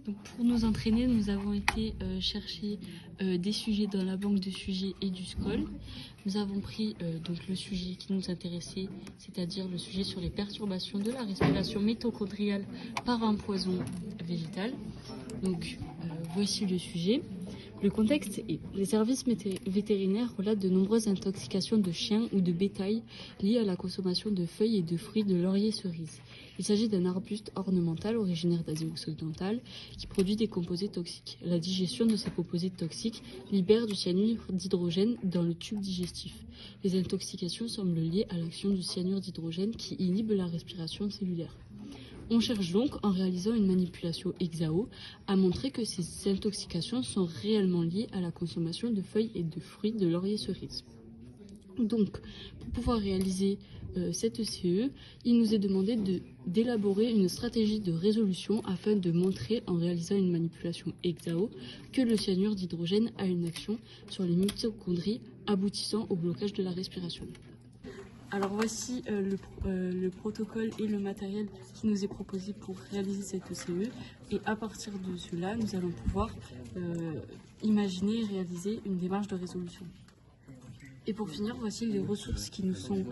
Donc pour nous entraîner, nous avons été chercher des sujets dans la banque de sujets et du SCOL. Nous avons pris donc le sujet qui nous intéressait, c'est-à-dire le sujet sur les perturbations de la respiration mitochondriale par un poison végétal. Donc voici le sujet. Le contexte est: les services vétérinaires relatent de nombreuses intoxications de chiens ou de bétail liées à la consommation de feuilles et de fruits de laurier cerise. Il s'agit d'un arbuste ornemental originaire d'Asie occidentale qui produit des composés toxiques. La digestion de ces composés toxiques libère du cyanure d'hydrogène dans le tube digestif. Les intoxications semblent liées à l'action du cyanure d'hydrogène qui inhibe la respiration cellulaire. On cherche donc, en réalisant une manipulation Exao, à montrer que ces intoxications sont réellement liées à la consommation de feuilles et de fruits de laurier cerise. Donc, pour pouvoir réaliser cette ECE, il nous est demandé d'élaborer une stratégie de résolution afin de montrer, en réalisant une manipulation Exao, que le cyanure d'hydrogène a une action sur les mitochondries aboutissant au blocage de la respiration. Alors voici le protocole et le matériel qui nous est proposé pour réaliser cette ECE. Et à partir de cela, nous allons pouvoir imaginer et réaliser une démarche de résolution. Et pour finir, voici les ressources qui nous sont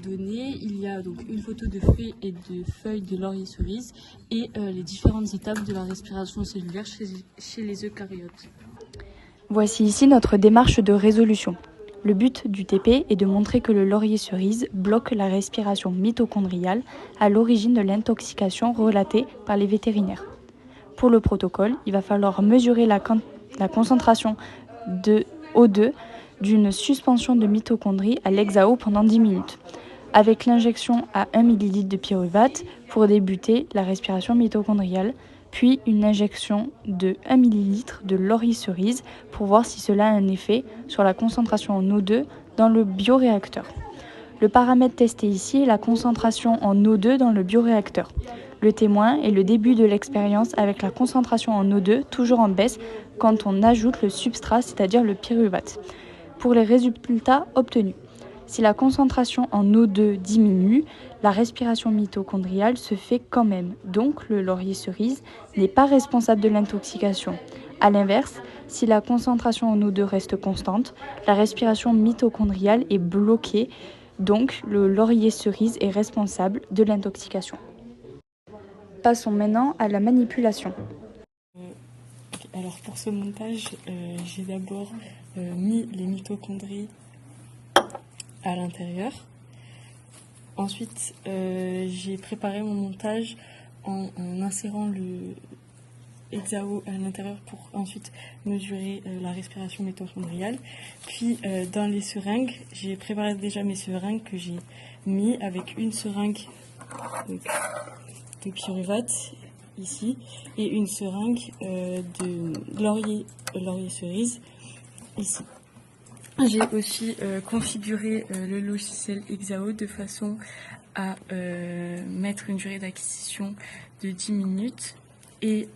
données. Il y a donc une photo de fruits et de feuilles de laurier cerise et les différentes étapes de la respiration cellulaire chez les eucaryotes. Voici ici notre démarche de résolution. Le but du TP est de montrer que le laurier cerise bloque la respiration mitochondriale à l'origine de l'intoxication relatée par les vétérinaires. Pour le protocole, il va falloir mesurer la concentration de O2 d'une suspension de mitochondries à l'hexao pendant 10 minutes, avec l'injection à 1 ml de pyruvate pour débuter la respiration mitochondriale, puis une injection de 1 ml de laurier cerise pour voir si cela a un effet sur la concentration en O2 dans le bioréacteur. Le paramètre testé ici est la concentration en O2 dans le bioréacteur. Le témoin est le début de l'expérience avec la concentration en O2 toujours en baisse quand on ajoute le substrat, c'est-à-dire le pyruvate. Pour les résultats obtenus, si la concentration en O2 diminue, la respiration mitochondriale se fait quand même. Donc, le laurier cerise n'est pas responsable de l'intoxication. A l'inverse, si la concentration en O2 reste constante, la respiration mitochondriale est bloquée. Donc, le laurier cerise est responsable de l'intoxication. Passons maintenant à la manipulation. Alors pour ce montage, j'ai d'abord mis les mitochondries à l'intérieur. Ensuite, j'ai préparé mon montage en insérant le Exao à l'intérieur pour ensuite mesurer la respiration mitochondriale. Puis dans les seringues, j'ai préparé déjà mes seringues que j'ai mis avec une seringue de pyruvate ici et une seringue de laurier cerise ici. J'ai aussi configuré le logiciel Exao de façon à mettre une durée d'acquisition de 10 minutes et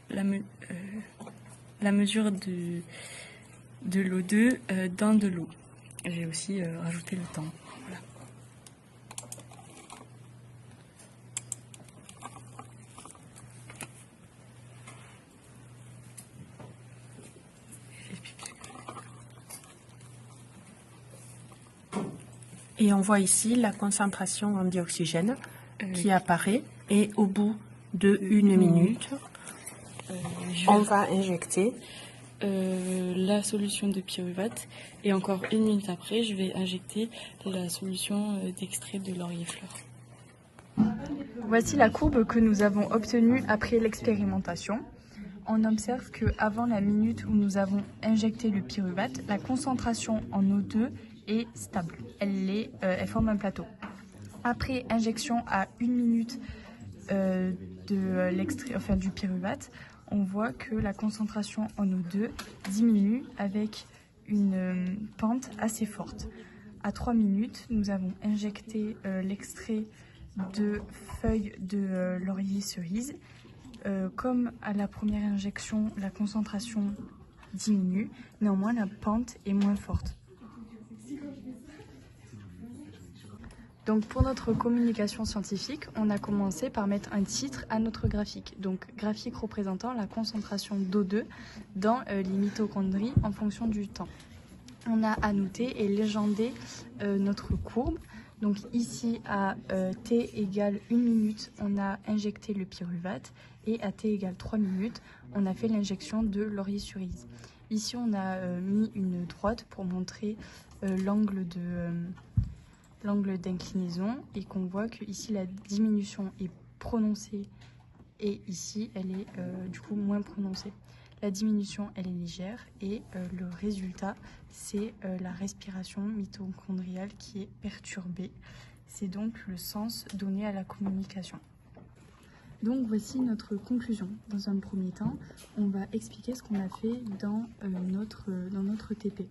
la mesure de l'O2 dans de l'eau. J'ai aussi rajouté le temps. Voilà. Et on voit ici la concentration en dioxygène qui apparaît et au bout de 1 minute, on va injecter la solution de pyruvate et encore 1 minute après, je vais injecter la solution d'extrait de laurier fleur. Voici la courbe que nous avons obtenue après l'expérimentation. On observe qu'avant la minute où nous avons injecté le pyruvate, la concentration en O2 est stable. Elle forme un plateau. Après injection à 1 minute du pyruvate, on voit que la concentration en O2 diminue avec une pente assez forte. À 3 minutes, nous avons injecté l'extrait de feuilles de laurier cerise. Comme à la première injection, la concentration diminue, néanmoins la pente est moins forte. Donc pour notre communication scientifique, on a commencé par mettre un titre à notre graphique. Donc graphique représentant la concentration d'O2 dans les mitochondries en fonction du temps. On a annoté et légendé notre courbe. Donc ici à t égale 1 minute, on a injecté le pyruvate et à t égale 3 minutes, on a fait l'injection de laurier-sur-Ise. Ici on a mis une droite pour montrer l'angle d'inclinaison et qu'on voit que ici la diminution est prononcée et ici elle est du coup moins prononcée. La diminution elle est légère et le résultat c'est la respiration mitochondriale qui est perturbée. C'est donc le sens donné à la communication. Donc voici notre conclusion. Dans un premier temps, on va expliquer ce qu'on a fait dans notre TP.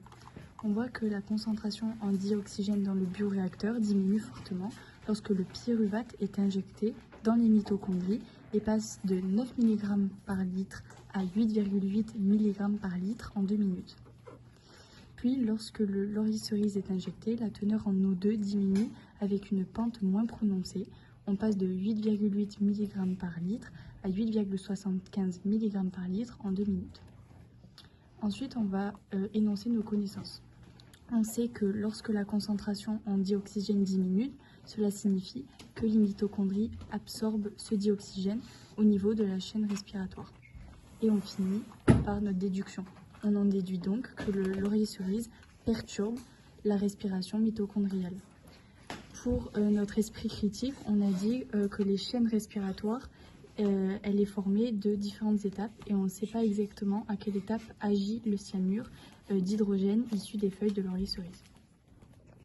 On voit que la concentration en dioxygène dans le bioréacteur diminue fortement lorsque le pyruvate est injecté dans les mitochondries et passe de 9 mg par litre à 8,8 mg par litre en 2 minutes. Puis, lorsque le laurier-cerise est injecté, la teneur en O2 diminue avec une pente moins prononcée. On passe de 8,8 mg par litre à 8,75 mg par litre en 2 minutes. Ensuite, on va énoncer nos connaissances. On sait que lorsque la concentration en dioxygène diminue, cela signifie que les mitochondries absorbent ce dioxygène au niveau de la chaîne respiratoire. Et on finit par notre déduction. On en déduit donc que le laurier-cerise perturbe la respiration mitochondriale. Pour notre esprit critique, on a dit que les chaînes respiratoires, elle est formée de différentes étapes et on ne sait pas exactement à quelle étape agit le cyanure d'hydrogène issu des feuilles de laurier-cerise.